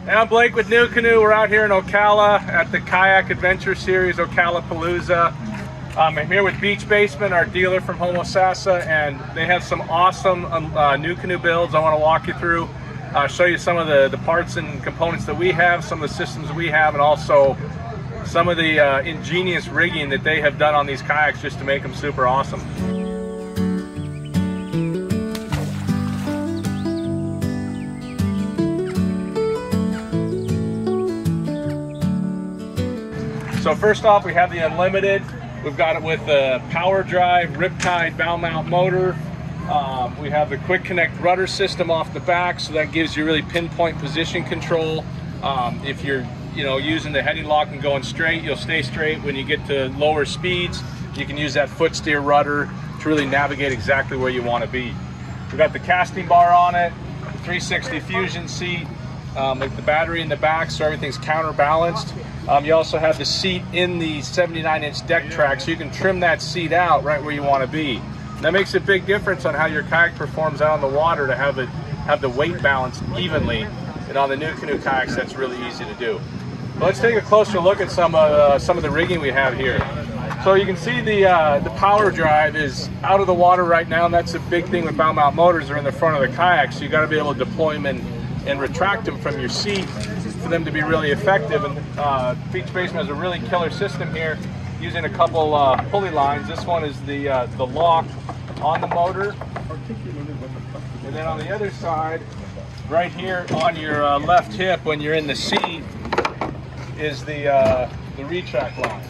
Hey, I'm Blake with NuCanoe. We're out here in Ocala at the Kayak Adventure Series, Ocalapalooza. I'm here with Beach Basement, our dealer from Homosassa, and they have some awesome NuCanoe builds I want to walk you through. Show you some of the parts and components that we have, some of the systems we have, and also some of the ingenious rigging that they have done on these kayaks just to make them super awesome. So first off, we have the Unlimited. We've got it with a power drive, Riptide bow mount motor. We have the quick connect rudder system off the back, so that gives you really pinpoint position control. If you're using the heading lock and going straight, you'll stay straight. When you get to lower speeds, you can use that foot steer rudder to really navigate exactly where you want to be. We've got the casting bar on it, 360 fusion seat, with the battery in the back, so everything's counterbalanced. You also have the seat in the 79-inch deck track, so you can trim that seat out right where you want to be. And that makes a big difference on how your kayak performs out on the water, to have the weight balanced evenly. And on the NuCanoe kayaks, that's really easy to do. But let's take a closer look at some of the rigging we have here. So you can see the power drive is out of the water right now, and that's a big thing with bow mount motors. They're in the front of the kayak, so you got to be able to deploy them and retract them from your seat for them to be really effective. And Beach Basement has a really killer system here, using a couple pulley lines. This one is the lock on the motor, and then on the other side, right here on your left hip when you're in the seat, is the retract line.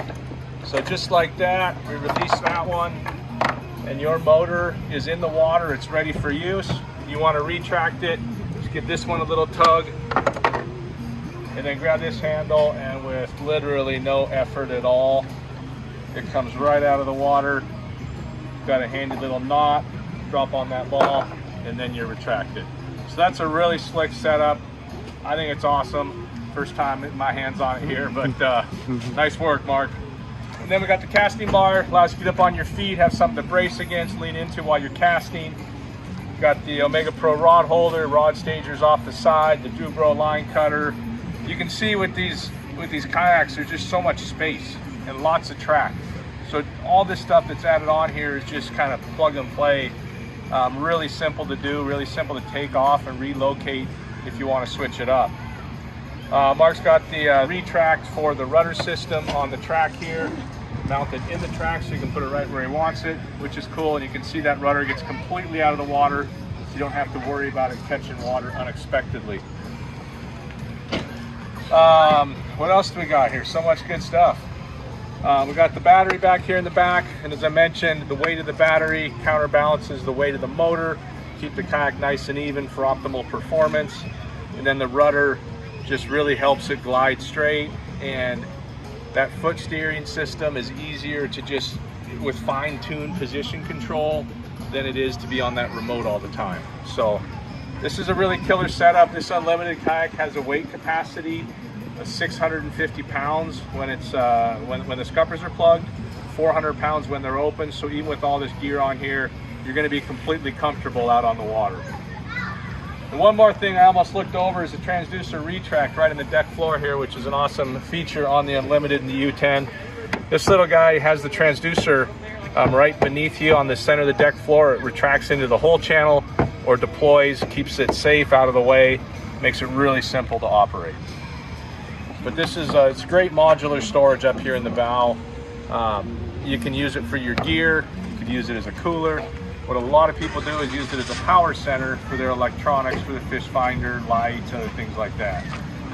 So just like that, we release that one, and your motor is in the water. It's ready for use. You want to retract it, just give this one a little tug, and then grab this handle, and with literally no effort at all, it comes right out of the water. Got a handy little knot, drop on that ball, and then you're retracted. So that's a really slick setup. I think it's awesome. First time getting my hands on it here, but nice work, Mark. And then we got the casting bar, allows you to get up on your feet, have something to brace against, lean into while you're casting. Got the Omega Pro rod holder, rod stagers off the side, the Dubro line cutter. You can see with these kayaks, there's just so much space and lots of track. So all this stuff that's added on here is just kind of plug and play. Really simple to do, really simple to take off and relocate if you want to switch it up. Mark's got the retract for the rudder system on the track here, mounted in the track, so you can put it right where he wants it, which is cool. And you can see that rudder gets completely out of the water, so you don't have to worry about it catching water unexpectedly. What else do we got here? So much good stuff. We got the battery back here in the back, and as I mentioned, the weight of the battery counterbalances the weight of the motor, keep the kayak nice and even for optimal performance. And then the rudder just really helps it glide straight, and that foot steering system is easier to just with fine-tuned position control than it is to be on that remote all the time. So this is a really killer setup. This Unlimited kayak has a weight capacity of 650 pounds when it's when the scuppers are plugged, 400 pounds when they're open. So even with all this gear on here, you're going to be completely comfortable out on the water. And one more thing I almost looked over is the Transducer Retract right in the deck floor here, which is an awesome feature on the Unlimited and the U10. This little guy has the transducer right beneath you on the center of the deck floor. It retracts into the whole channel or deploys, keeps it safe out of the way, makes it really simple to operate. But this is it's great modular storage up here in the bow. You can use it for your gear, you could use it as a cooler. What a lot of people do is use it as a power center for their electronics, for the fish finder, lights, other things like that.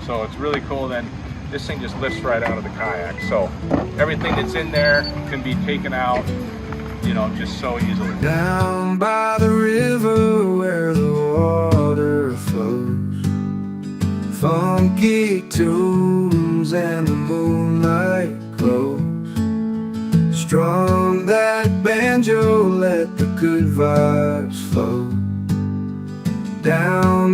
So it's really cool. Then this thing just lifts right out of the kayak. So everything that's in there can be taken out, just so easily. Down by the river where the water flows, funky tunes and the moonlight glows. Strum that banjo, let the good vibes flow. Down